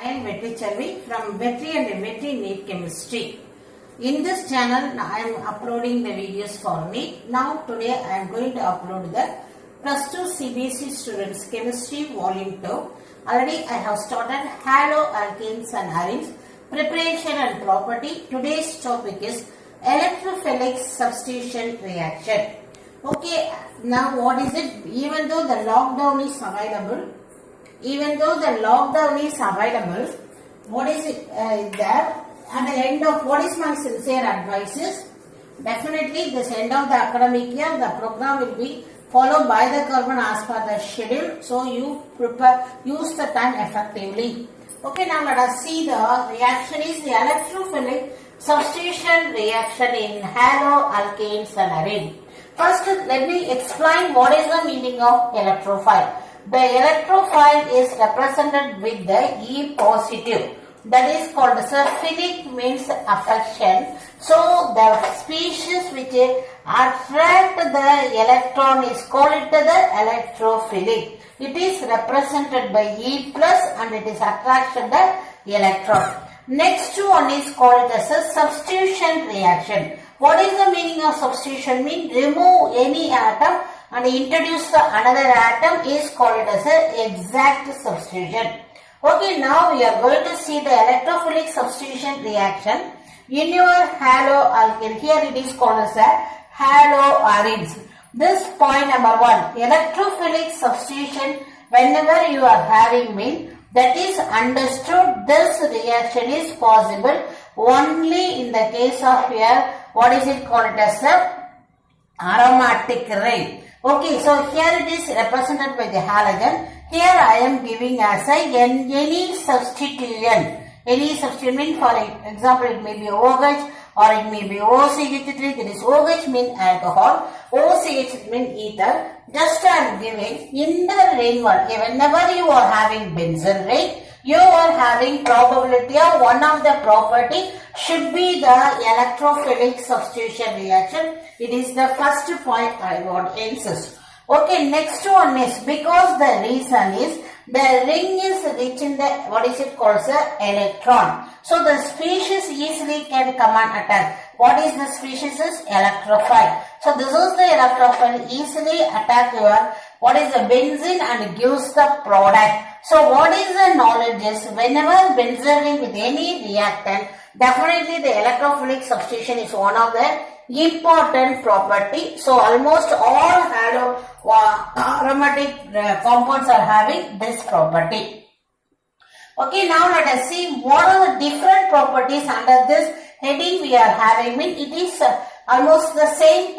I am Vetri Chelvi from Vetri and Vetri NEET Chemistry. In this channel, I am uploading the videos for NEET. Now today I am going to upload the Plus 2 CBSE Students Chemistry Volume 2. Already I have started haloalkanes and arenes, preparation and property. Today's topic is electrophilic substitution reaction. Okay, now what is it? Even though the lockdown is available, what is it there? At the end of, what is my sincere advice is, definitely this end of the academic year, the program will be followed by the carbon as per the schedule. So you use the time effectively. Okay, now let us see the reaction is the electrophilic substitution reaction in haloalkanes and arenes. First, let me explain what is the meaning of electrophile. The electrophile is represented with the E positive. That is called as a philic, means affection. So the species which attract the electron is called the electrophilic. It is represented by E plus and it is attraction the electron. Next one is called as a substitution reaction. What is the meaning of substitution? Means remove any atom and introduce the another atom is called as a exact substitution. Okay, now we are going to see the electrophilic substitution reaction in your haloalkane. Here it is called as a haloarenes. This point number 1, electrophilic substitution whenever you are having mean, that is understood this reaction is possible only in the case of your, what is it called as a aromatic ring. Okay, so here it is represented by the halogen. Here I am giving as a any substituent. Any substituent mean, for example, it may be OH or it may be OCH3. That is OH mean alcohol, OCH mean ether. Just I am giving in the ring one. Whenever you are having benzene ring, you are having probability of one of the property should be the electrophilic substitution reaction. It is the first point I want to insist. Okay, next one is because the reason is the ring is rich in the, what is it called, the electron. So the species easily can come and attack. What is the species is electrophile. So this is the electrophile easily attack your, what is the benzene and gives the product. So what is the knowledge is whenever benzene ring with any reactant, definitely the electrophilic substitution is one of the important property. So almost all aromatic compounds are having this property. Okay, now let us see what are the different properties under this heading we are having. It is almost the same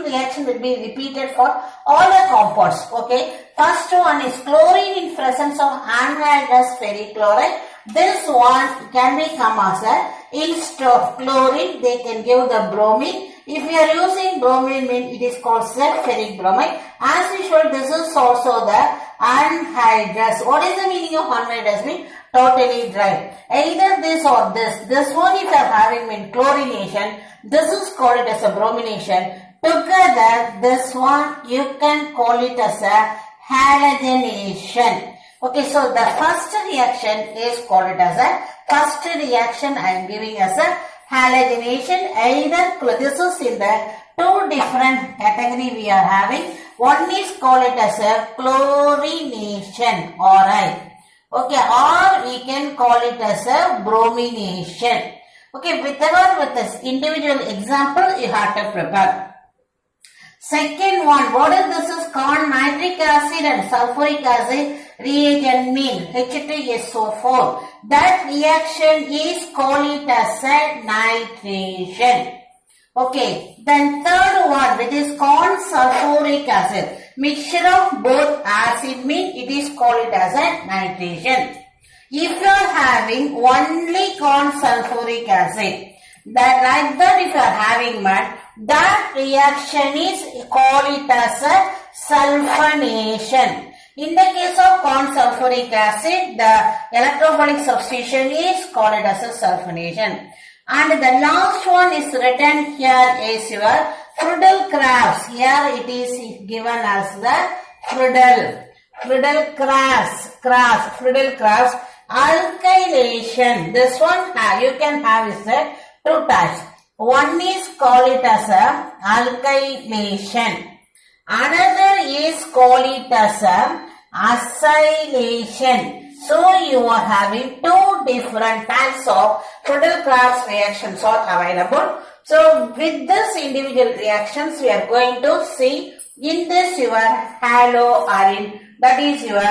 reaction will be repeated for all the compounds. Okay, first one is chlorine in presence of anhydrous ferric chloride. This one can become as a, instead of chlorine they can give the bromine. If you are using bromine, mean it is called ferric bromide. As usual, this is also the anhydrous. What is the meaning of anhydrous? Mean totally dry. Either this or this. This one if you are having mean chlorination, this is called as a bromination. Together, this one you can call it as a halogenation. Okay, so the first reaction is called it as a first reaction I am giving as a halogenation. Either this is in the two different category we are having. One is called it as a chlorination, alright. Okay, or we can call it as a bromination. Okay, with this individual example you have to prepare. Second one, what is this is called nitric acid and sulfuric acid reagent mean H2SO4. That reaction is called it as a nitration. Okay, then third one, which is called sulfuric acid. Mixture of both acid mean it is called it as a nitration. If you are having only called sulfuric acid, that like that if you are having mud, that reaction is called it as a sulfonation. In the case of corn sulfuric acid, the electrophilic substitution is called it as a sulfonation. And the last one is written here is your Friedel-Crafts. Here it is given as the Friedel-Crafts. Friedel-Crafts alkyl activation. This one you can have is the two types. One is call it as a alkylation. Another is call it as a acylation. So you are having two different types of Friedel-Crafts reactions are available. So with this individual reactions we are going to see in this your haloarine, that is your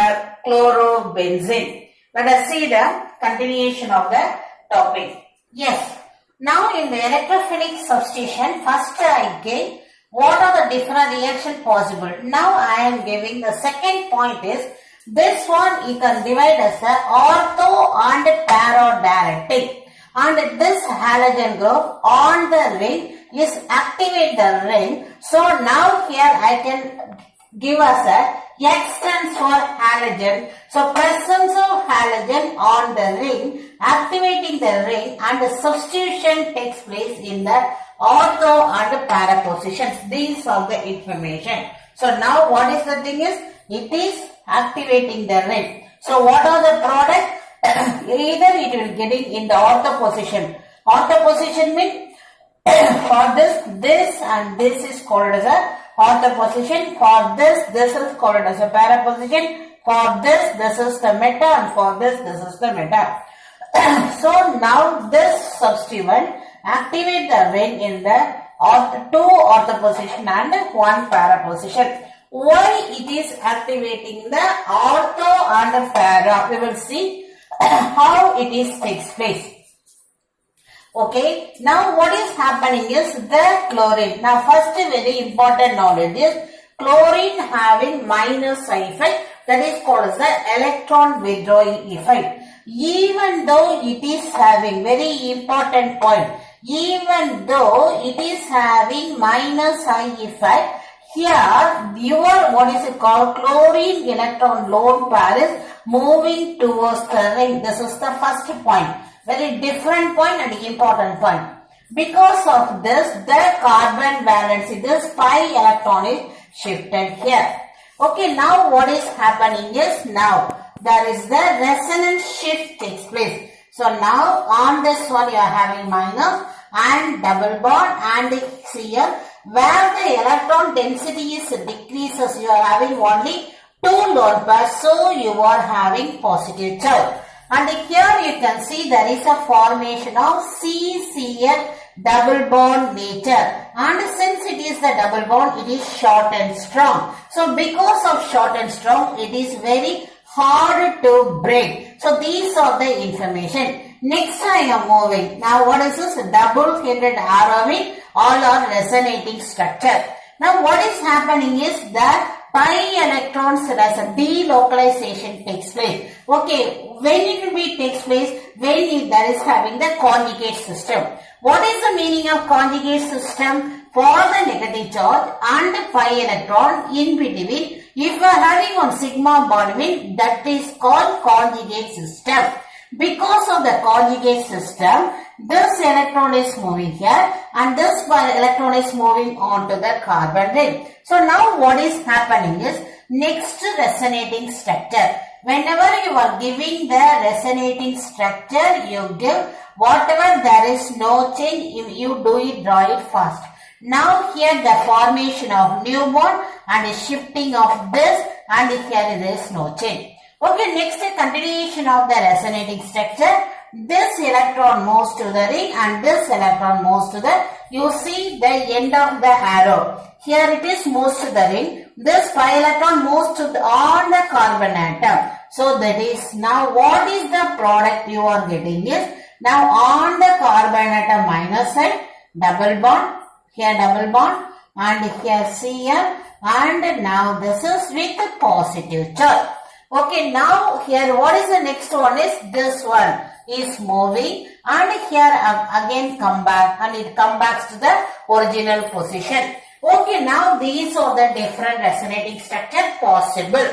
chlorobenzene. Let us see the continuation of the topic. Yes. Now in the electrophilic substitution, first I gave what are the different reaction possible. Now I am giving the second point is this one you can divide as a ortho and para-dialectic. And this halogen group on the ring is activate the ring. So now here I can give us a X stands for halogen. So presence of halogen on the ring, activating the ring, and the substitution takes place in the ortho and para positions. These are the information. So now what is the thing is, it is activating the ring. So what are the product? Either it will getting in the ortho position. Ortho position means for this and this is called as a ortho position. For this is called as a para position. For this is the meta, and for this is the meta. So now this substituent activate the ring in the two ortho position and one para position. Why it is activating the ortho and para? We will see how it is takes place. Okay, now what is happening is the chlorine. Now first very important knowledge is chlorine having minus effect, that is called as the electron withdrawing effect. Even though it is having very important point, even though it is having minus I effect, here your what is it called chlorine electron lone pair is moving towards the ring. This is the first point. Very different point and important point. Because of this, the carbon valency, this pi electron is shifted here. Okay, now what is happening is, now there is the resonance shift takes place. So now on this one you are having minus and double bond, and here where the electron density is decreases, you are having only two lone pairs, so you are having positive charge. And here you can see there is a formation of CCl double bond nature, and since it is the double bond, it is short and strong. So because of short and strong, it is very hard to break. So these are the information. Next I am moving. Now what is this? Double-headed aromatic, all are resonating structure. Now what is happening is that pi electrons as a delocalization takes place. Okay, when it will be takes place, when there is having the conjugate system. What is the meaning of conjugate system? For the negative charge and pi electron in between, if you are having one sigma bond, mean that is called conjugate system. Because of the conjugate system, this electron is moving here and this electron is moving on to the carbon ring. So now what is happening is, next resonating structure. Whenever you are giving the resonating structure, you give whatever there is no change, if you do it, draw it fast. Now here the formation of new bond and shifting of this, and here there is no change. Okay, next continuation of the resonating structure. This electron moves to the ring and this electron moves to the, you see the end of the arrow. Here it is moves to the ring. This pi electron moves to the, on the carbon atom. So that is, now what is the product you are getting is, now on the carbon atom minus side, double bond, here double bond, and here Cl, and now this is with a positive charge. Okay, now here what is the next one is, this one is moving and here again come back, and it comes back to the original position. Okay, now these are the different resonating structure possible.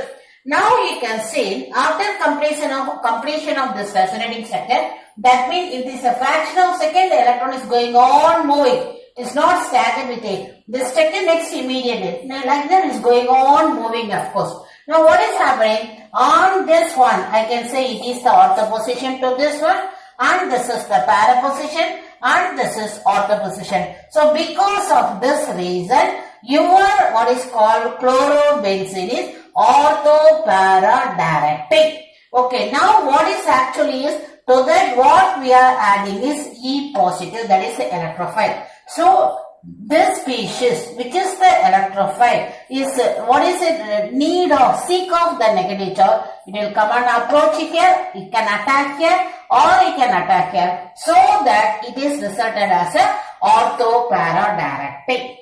Now you can see after completion of this resonating structure, that means if this is a fraction of second, the electron is going on moving. It's not staggered with it. This structure next immediately. Now like that is going on moving, of course. Now what is happening? On this one, I can say it is the ortho position to this one, and this is the para position and this is ortho position. So because of this reason, your what is called chlorobenzene is ortho-para directing. Okay, now what is actually is, so that what we are adding is E positive, that is the electrophile. So this species, which is the electrophile, is what is it? Need of, seek of the negative charge. It will come and approach here, it can attack here, or it can attack here, so that it is resulted as a ortho-para directing.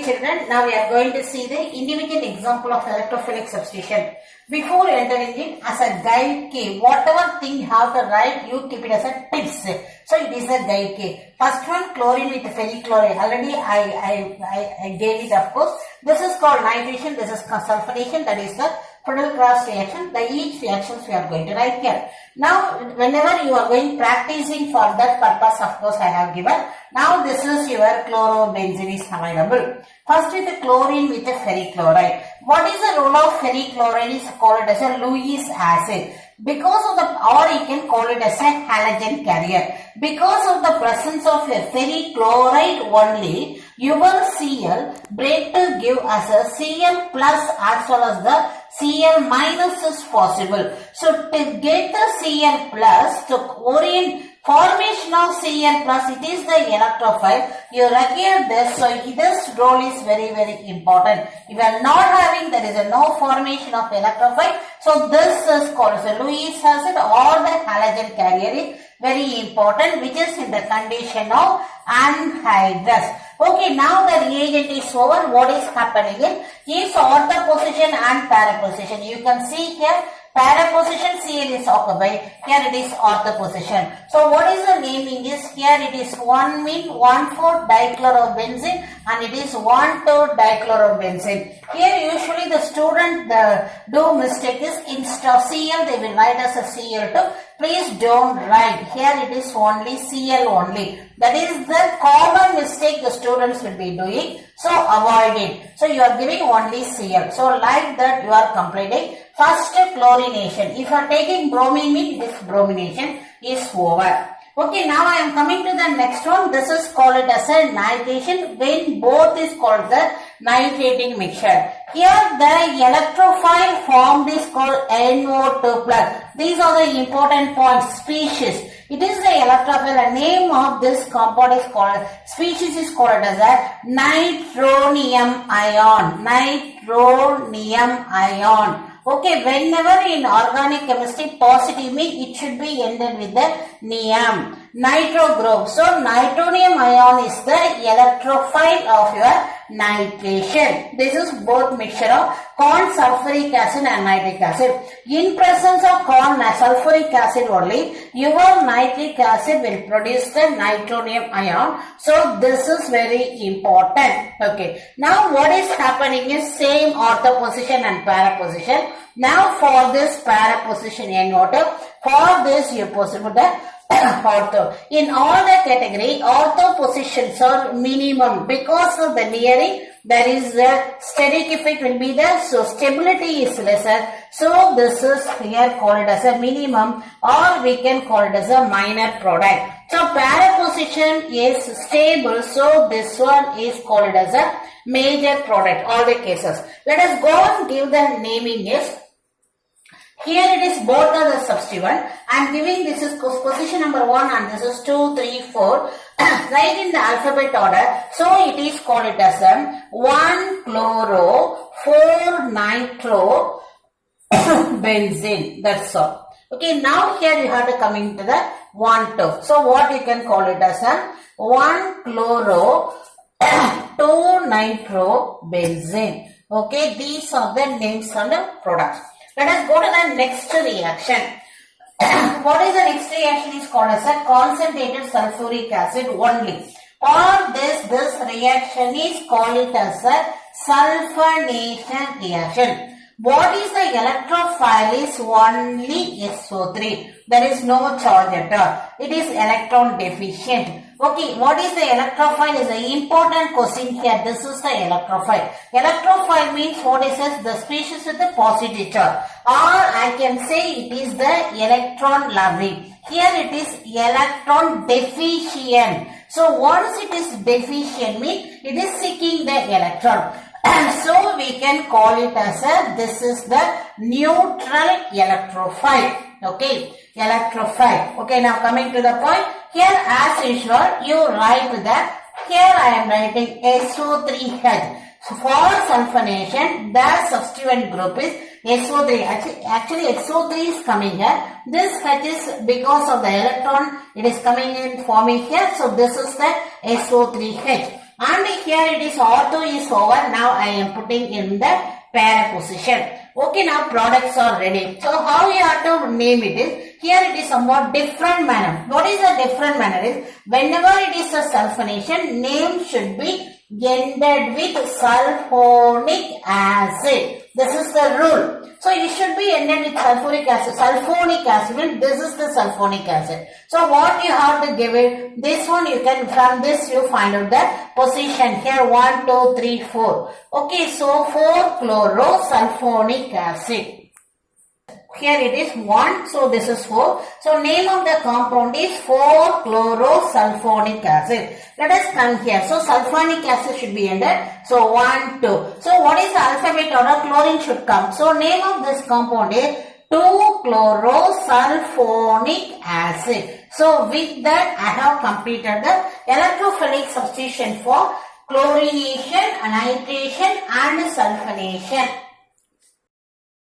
Children, now we are going to see the individual example of electrophilic substitution. Before entering it, as a guide key, whatever thing you have to write, you keep it as a tips. So it is a guide key. First one, chlorine with ferrichloride. Already I gave it, of course. This is called nitration. This is sulfonation. That is the Friedel Crafts reaction. The each reactions we are going to write here. Now, whenever you are going practicing for that purpose, of course, I have given. Now, this is your chlorobenzene is available. First with the chlorine with the ferrichloride. What is the role of ferrichloride? Is called as a Lewis acid. Because of the, or you can call it as a halogen carrier. Because of the presence of a ferrichloride only, your Cl break to give as a Cl plus as well as the Cl minus is possible. So to get the Cl plus, to orient formation of Cl plus, it is the electrophile. You require this, so this role is very important. If you are not having, there is a no formation of electrophile. So this is called as a Lewis acid or the halogen carrier is very important, which is in the condition of anhydrous. Okay, now the reagent is over. What is happening is ortho position and para position. You can see here, para position Cl is occupied. Here it is ortho position. So what is the naming is, here it is 1,4-dichlorobenzene and it is 1,2-dichlorobenzene. Here usually the student do mistake is, instead of Cl they will write as a Cl2. Please don't write. Here it is only Cl only. That is the common mistake the students will be doing. So avoid it. So you are giving only Cl. So like that you are completing first chlorination. If you are taking bromine means this bromination is over. Okay, now I am coming to the next one. This is called as a nitration, when both is called the nitrating mixture. Here the electrophile formed is called NO2 plus. These are the important points. Species. It is the electrophile. The name of this compound is called, species is called as a nitronium ion. Nitronium ion. Okay, whenever in organic chemistry positive means it should be ended with the nium. Nitro group. So nitronium ion is the electrophile of your nitration. This is both mixture of corn sulfuric acid and nitric acid. In presence of corn sulfuric acid only, your nitric acid will produce the nitronium ion. So this is very important. Okay. Now what is happening is same ortho position and para position. Now for this para position in water, for this you possible the ortho. In all the category, ortho positions are minimum because of the nearing. There is the steric effect will be there, so stability is lesser. So this is here called as a minimum, or we can call it as a minor product. So para position is stable, so this one is called as a major product. All the cases. Let us go and give the naming is. Here it is both are the substituent. I am giving this is position number 1 and this is 2, 3, 4. Right in the alphabet order. So it is called it as 1-chloro, 4-nitro benzene. That's all. Okay, now here you have to come into the 1,2. So what you can call it as 1-chloro, 2-nitro benzene. Okay, these are the names of the products. Let us go to the next reaction. What is the next reaction is called as a concentrated sulfuric acid only. For this reaction is called as a sulfonation reaction. What is the electrophile is only SO3. There is no charge at all. It is electron deficient. Okay, what is the electrophile is an important question here. This is the electrophile. Electrophile means what is this? The species with the positive charge. Or I can say it is the electron loving. Here it is electron deficient. So once it is deficient means it is seeking the electron. So we can call it as this is the neutral electrophile. Okay, electrophile. Okay, now coming to the point. Here as usual you write that. Here I am writing SO3H. So for sulfonation the substituent group is SO3. Actually SO3 is coming here. This H is because of the electron it is coming in forming here. So this is the SO3H. And here it is ortho is over. Now I am putting in the para position. Okay, now products are ready. So how you have to name it is, here it is somewhat different manner. What is a different manner is, whenever it is a sulfonation, name should be ended with sulfonic acid. This is the rule. So it should be ended with sulfuric acid. Sulfonic acid means this is the sulfonic acid. So what you have to give it, this one you can, from this you find out the position here 1, 2, 3, 4. Okay, so 4-chlorosulfonic acid. Here it is 1, so this is 4. So name of the compound is 4-chlorosulfonic acid. Let us come here. So sulfonic acid should be ended. So 1, 2. So what is the alphabet order? Chlorine should come. So name of this compound is 2-chlorosulfonic acid. So with that I have completed the electrophilic substitution for chlorination, nitration and sulfonation.